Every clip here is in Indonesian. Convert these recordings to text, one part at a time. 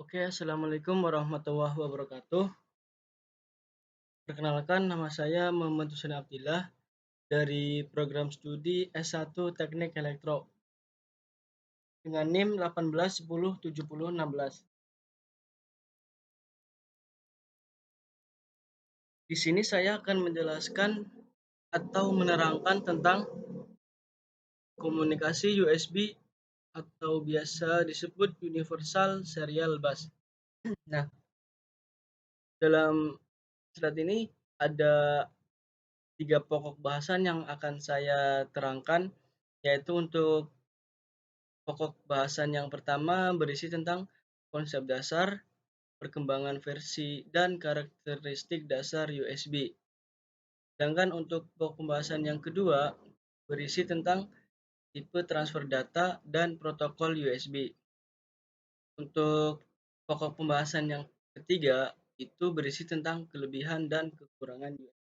Oke, assalamualaikum warahmatullahi wabarakatuh. Perkenalkan, nama saya Muhammad Hussein Abdillah dari program studi S1 Teknik Elektro dengan NIM 18107016. Di sini saya akan menjelaskan atau menerangkan tentang komunikasi USB atau biasa disebut Universal Serial Bus. Nah, dalam slide ini ada 3 pokok bahasan yang akan saya terangkan, yaitu untuk pokok bahasan yang pertama berisi tentang konsep dasar, perkembangan versi, dan karakteristik dasar USB. Sedangkan untuk pokok pembahasan yang kedua berisi tentang tipe transfer data dan protokol USB. Untuk pokok pembahasan yang ketiga itu berisi tentang kelebihan dan kekurangan USB.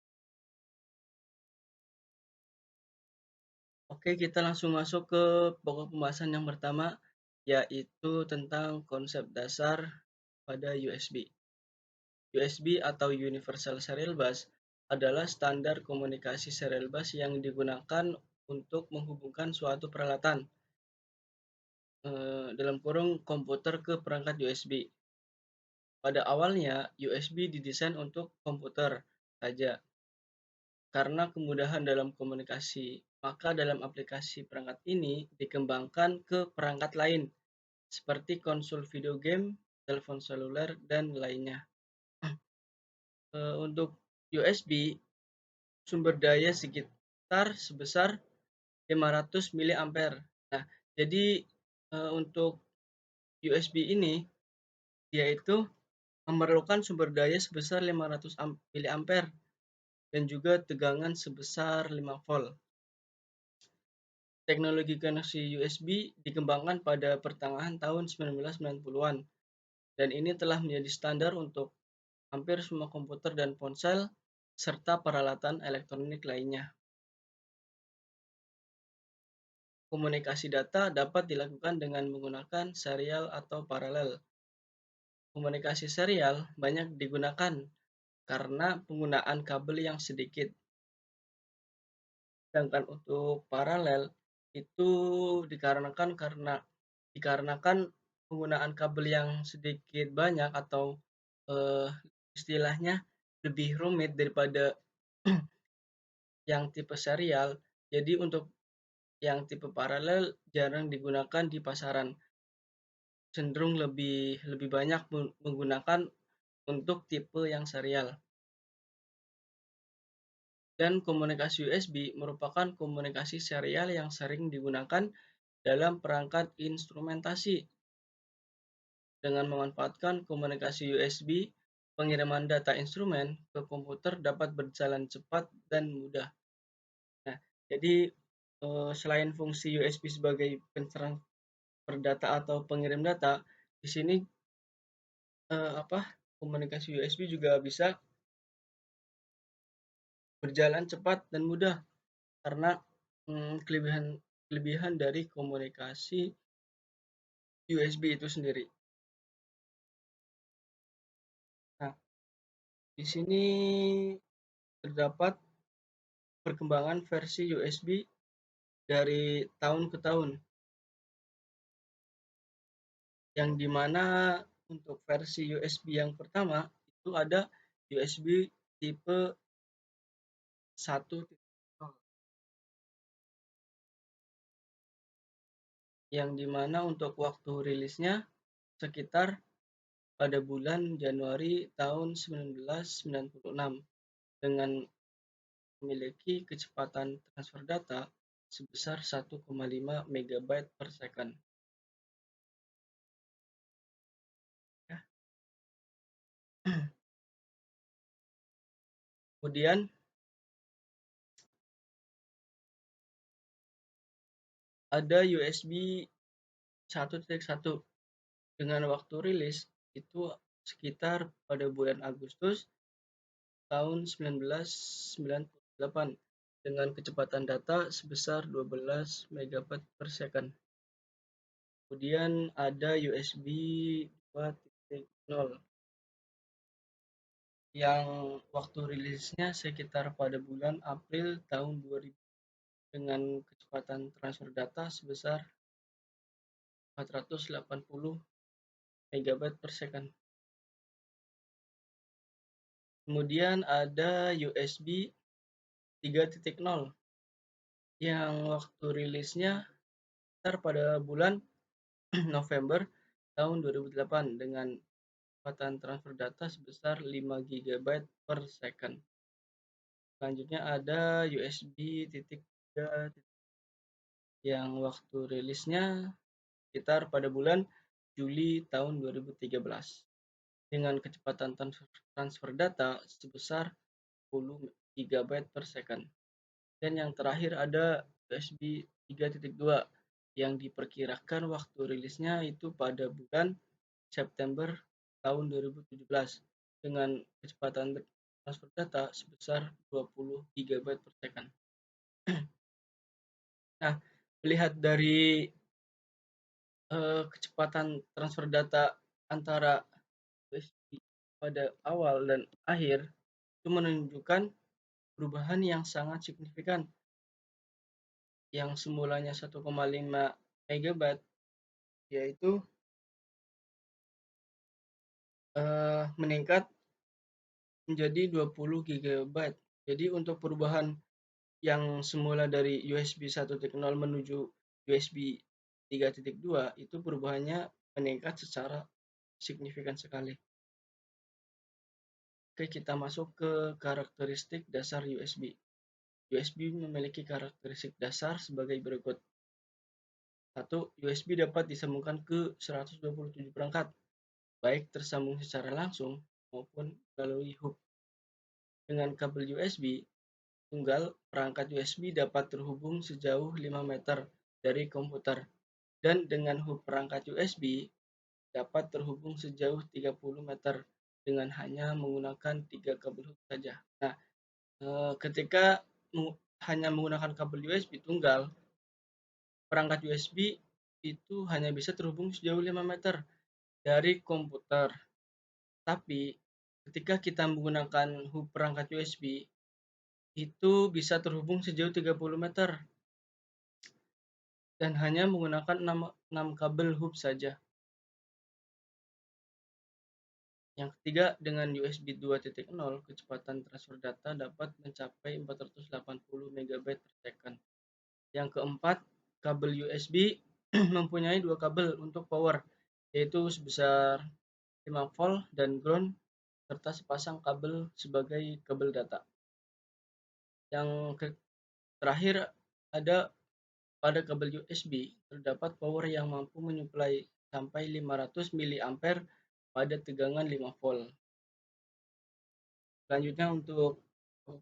Oke, kita langsung masuk ke pokok pembahasan yang pertama, yaitu tentang konsep dasar pada USB. USB atau Universal Serial Bus adalah standar komunikasi serial bus yang digunakan untuk menghubungkan suatu peralatan dalam kurung komputer ke perangkat USB. Pada awalnya, USB didesain untuk komputer saja karena kemudahan dalam komunikasi. Maka dalam aplikasi perangkat ini dikembangkan ke perangkat lain seperti konsol video game, telepon seluler, dan lainnya. Untuk USB, sumber daya sekitar sebesar 500 miliampere. Nah, jadi untuk USB ini dia itu memerlukan sumber daya sebesar 500 miliampere dan juga tegangan sebesar 5 volt. Teknologi koneksi USB dikembangkan pada pertengahan tahun 1990-an dan ini telah menjadi standar untuk hampir semua komputer dan ponsel serta peralatan elektronik lainnya. Komunikasi data dapat dilakukan dengan menggunakan serial atau paralel. Komunikasi serial banyak digunakan karena penggunaan kabel yang sedikit. Sedangkan untuk paralel itu dikarenakan penggunaan kabel yang sedikit banyak atau istilahnya lebih rumit daripada yang tipe serial. Jadi untuk yang tipe paralel jarang digunakan di pasaran, cenderung lebih banyak menggunakan untuk tipe yang serial. Dan komunikasi USB merupakan komunikasi serial yang sering digunakan dalam perangkat instrumentasi. Dengan memanfaatkan komunikasi USB, pengiriman data instrumen ke komputer dapat berjalan cepat dan mudah. Nah, jadi selain fungsi USB sebagai pentransfer data atau pengirim data, di sini komunikasi USB juga bisa berjalan cepat dan mudah karena kelebihan dari komunikasi USB itu sendiri. Nah, di sini terdapat perkembangan versi USB dari tahun ke tahun, yang dimana untuk versi USB yang pertama itu ada USB tipe 1.0 yang dimana untuk waktu rilisnya sekitar pada bulan Januari tahun 1996 dengan memiliki kecepatan transfer data sebesar 1,5 megabyte per second. Ya. Kemudian ada USB 1.1 dengan waktu rilis itu sekitar pada bulan Agustus tahun 1998 dengan kecepatan data sebesar 12 megabyte per second. Kemudian ada USB 2.0 2.0 yang waktu rilisnya sekitar pada bulan April tahun 2000 dengan kecepatan transfer data sebesar 480 megabyte per second. Kemudian ada USB 3.0 yang waktu rilisnya sekitar pada bulan November tahun 2008 dengan kecepatan transfer data sebesar 5 GB per second. Selanjutnya ada USB titik 3 yang waktu rilisnya sekitar pada bulan Juli tahun 2013 dengan kecepatan transfer data sebesar 10 GB per second. Dan yang terakhir ada USB 3.2 yang diperkirakan waktu rilisnya itu pada bulan September tahun 2017 dengan kecepatan transfer data sebesar 20 GB per second. Nah, melihat dari kecepatan transfer data antara USB pada awal dan akhir itu menunjukkan perubahan yang sangat signifikan, yang semulanya 1,5 megabyte yaitu meningkat menjadi 20 GB. Jadi untuk perubahan yang semula dari USB 1.0 menuju USB 3.2 itu perubahannya meningkat secara signifikan sekali. Oke, kita masuk ke karakteristik dasar USB. USB memiliki karakteristik dasar sebagai berikut. 1. USB dapat disambungkan ke 127 perangkat, baik tersambung secara langsung maupun melalui hub. Dengan kabel USB tunggal, perangkat USB dapat terhubung sejauh 5 meter dari komputer, dan dengan hub perangkat USB dapat terhubung sejauh 30 meter dengan hanya menggunakan 3 kabel hub saja. Nah, ketika hanya menggunakan kabel USB tunggal, perangkat USB itu hanya bisa terhubung sejauh 5 meter dari komputer. Tapi ketika kita menggunakan hub perangkat USB, itu bisa terhubung sejauh 30 meter dan hanya menggunakan 6 kabel hub saja. Yang ketiga, dengan USB 2.0, kecepatan transfer data dapat mencapai 480 MB per second. Yang keempat, kabel USB mempunyai 2 kabel untuk power, yaitu sebesar 5 volt dan ground, serta sepasang kabel sebagai kabel data. Yang terakhir, ada pada kabel USB terdapat power yang mampu menyuplai sampai 500 mA pada tegangan 5 volt. Selanjutnya untuk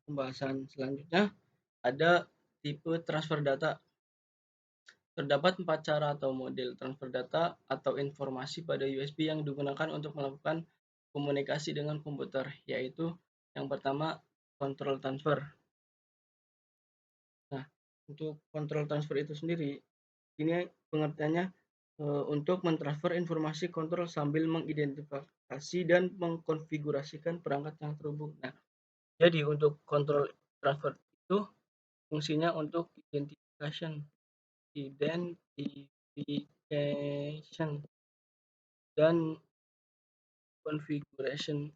pembahasan selanjutnya ada tipe transfer data. Terdapat 4 cara atau model transfer data atau informasi pada USB yang digunakan untuk melakukan komunikasi dengan komputer, yaitu yang pertama control transfer. Nah, untuk control transfer itu sendiri, ini pengertiannya untuk mentransfer informasi kontrol sambil mengidentifikasi dan mengkonfigurasikan perangkat yang terhubung. Nah, jadi untuk control transfer itu fungsinya untuk identification dan configuration.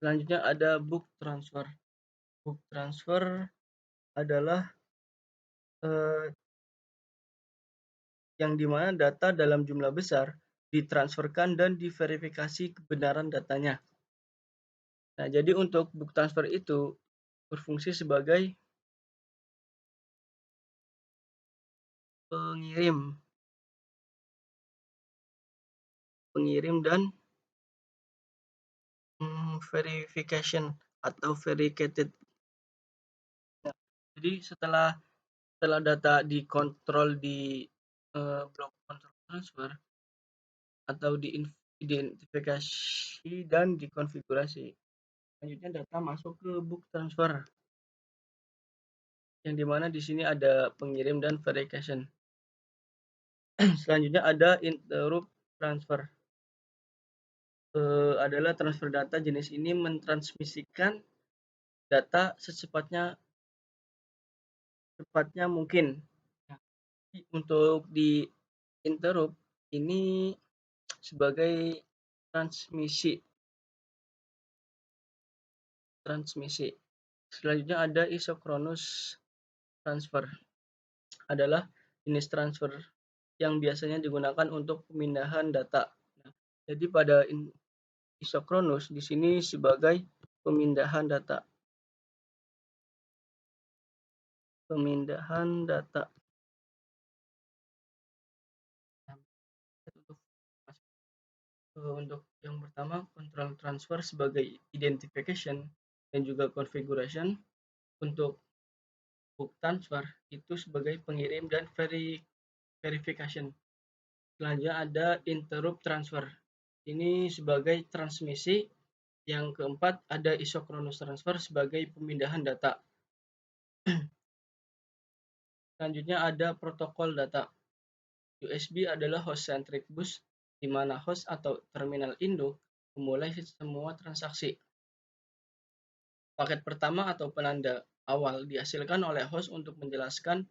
Selanjutnya ada book transfer. Book transfer adalah yang dimana data dalam jumlah besar ditransferkan dan diverifikasi kebenaran datanya. Nah, jadi untuk book transfer itu berfungsi sebagai pengirim dan verification atau verificated. Nah, jadi setelah data dikontrol di blok control transfer atau diidentifikasi dan dikonfigurasi, selanjutnya data masuk ke book transfer. yang di mana di sini ada pengirim dan verification. Selanjutnya ada interrupt transfer, adalah transfer data. Jenis ini mentransmisikan data secepatnya mungkin. Nah, untuk di interrupt ini sebagai transmisi. Selanjutnya ada isochronous transfer, adalah jenis transfer yang biasanya digunakan untuk pemindahan data. Nah, jadi pada isochronous di sini sebagai pemindahan data. Nah, untuk yang pertama, control transfer sebagai identification dan juga configuration. Untuk book transfer itu sebagai pengirim dan verification. Selanjutnya ada interrupt transfer. Ini sebagai transmisi. Yang keempat ada isochronous transfer sebagai pemindahan data. Selanjutnya ada protokol data. USB adalah host-centric bus, di mana host atau terminal induk memulai semua transaksi. Paket pertama atau penanda awal dihasilkan oleh host untuk menjelaskan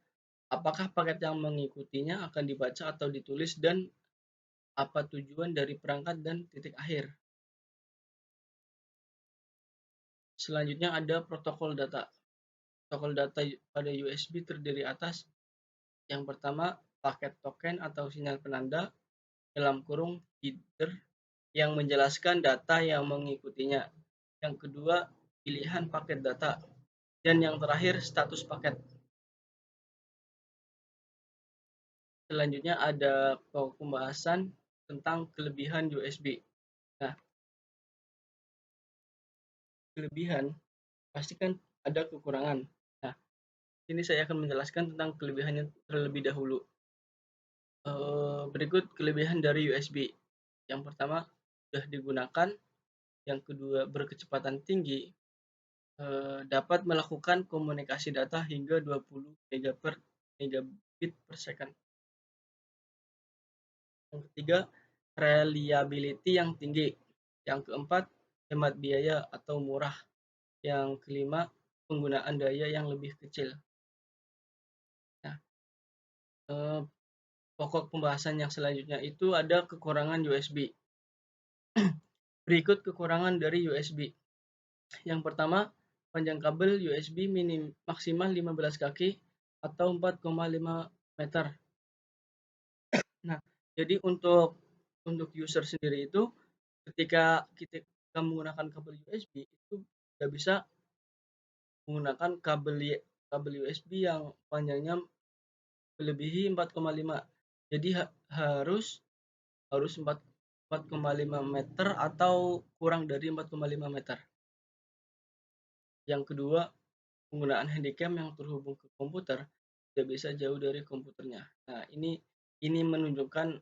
apakah paket yang mengikutinya akan dibaca atau ditulis dan apa tujuan dari perangkat dan titik akhir. Selanjutnya ada protokol data. Protokol data pada USB terdiri atas yang pertama, paket token atau sinyal penanda (header) yang menjelaskan data yang mengikutinya. Yang kedua, pilihan paket data. Dan yang terakhir, status paket. Selanjutnya ada pembahasan tentang kelebihan USB. Nah, kelebihan pasti kan ada kekurangan. Nah, ini saya akan menjelaskan tentang kelebihannya terlebih dahulu. Berikut kelebihan dari USB. Yang pertama, sudah digunakan. Yang kedua, berkecepatan tinggi, dapat melakukan komunikasi data hingga 20 megabit per second. Yang ketiga, reliability yang tinggi. Yang keempat, hemat biaya atau murah. Yang kelima, penggunaan daya yang lebih kecil. Nah, pokok pembahasan yang selanjutnya itu ada kekurangan USB. Berikut kekurangan dari USB. Yang pertama, panjang kabel USB maksimal 15 kaki atau 4,5 meter. Nah, jadi untuk user sendiri itu ketika kita menggunakan kabel USB itu tidak bisa menggunakan kabel USB yang panjangnya melebihi 4,5. Jadi harus 4,5 meter atau kurang dari 4,5 meter. Yang kedua, penggunaan handycam yang terhubung ke komputer tidak bisa jauh dari komputernya. Nah, ini menunjukkan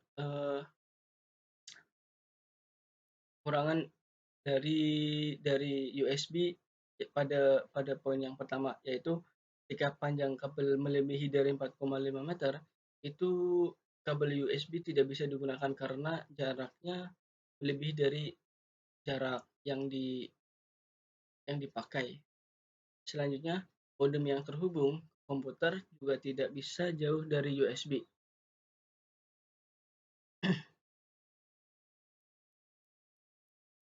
kekurangan dari USB pada poin yang pertama, yaitu ketika panjang kabel melebihi dari 4,5 meter, itu kabel USB tidak bisa digunakan karena jaraknya lebih dari jarak yang dipakai. Selanjutnya, modem yang terhubung komputer juga tidak bisa jauh dari USB.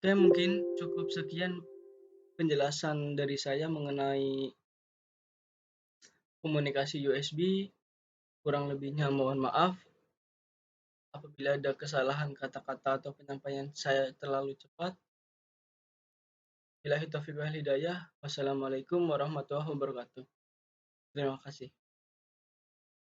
Oke, mungkin cukup sekian penjelasan dari saya mengenai komunikasi USB. Kurang lebihnya mohon maaf apabila ada kesalahan kata-kata atau penyampaian saya terlalu cepat. Billahi taufiq wal hidayah. Wassalamualaikum warahmatullahi wabarakatuh. Terima kasih.